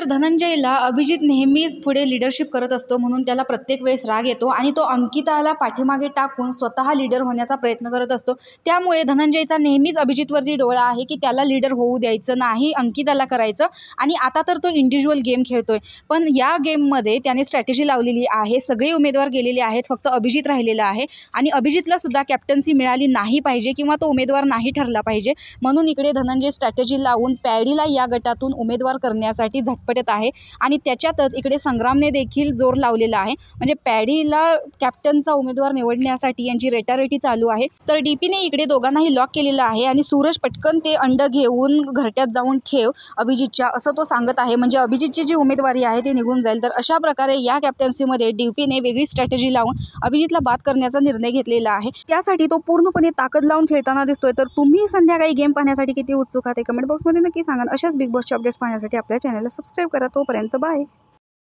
धनंजयला अभिजित नेहमीच पुढे लीडरशिप करत असतो म्हणून त्याला प्रत्येक वेळेस राग येतो आणि तो अंकिताला पाठीमागे टाकून स्वतः लीडर होण्याचा प्रयत्न करत असतो। त्यामुळे धनंजयचा नेहमीच अभिजितवरती डोळा आहे की त्याला लीडर होऊ द्यायचं नाही, अंकिताला करायचं। आणि आता तर तो इंडिव्हिज्युअल गेम खेळतोय, पण या गेममध्ये त्याने स्ट्रॅटेजी लावलेली आहे। सगळे उमेदवार गेलेले आहेत, फक्त अभिजित राहिलेला आहे आणि अभिजितला सुद्धा कॅप्टन्सी मिळाली नाही पाहिजे किंवा तो उमेदवार नाही ठरला पाहिजे, म्हणून इकडे धनंजय स्ट्रॅटेजी लावून पॅडीला या गटातून उमेदवार करण्यासाठी झटपटत आहे। आणि त्याच्यातच इकडे संग्रामने देखील जोर लावलेला आहे, म्हणजे पॅडीला कॅप्टनचा उमेदवार निवडण्यासाठी यांची रेटारेटी चालू आहे। तर डीपीने इकडे दोघांनाही लॉक केलेलं आहे आणि सूरज पटकन ते अंड घेऊन घरट्यात जाऊन ठेव अभिजितच्या, असं तो सांगत आहे, म्हणजे अभिजितची जी उमेदवारी आहे ती निघून जाईल। तर अशा प्रकारे या कॅप्टन्सीमध्ये डीपीने वेगळी स्ट्रॅटेजी लावून अभिजितला बाद करण्याचा निर्णय घेतलेला आहे। त्यासाठी तो पूर्णपणे ताकद लावून खेळताना दिसतोय। तर तुम्ही संध्याकाळी गेम पाहण्यासाठी किती उत्सुक आहात ते कमेंट बॉक्समध्ये नक्की सांगा। अशाच बिग बॉसचे अपडेट्स पाहण्यासाठी आपल्या चॅनलला सबस्क्राईब करा। तोपर्यंत बाय।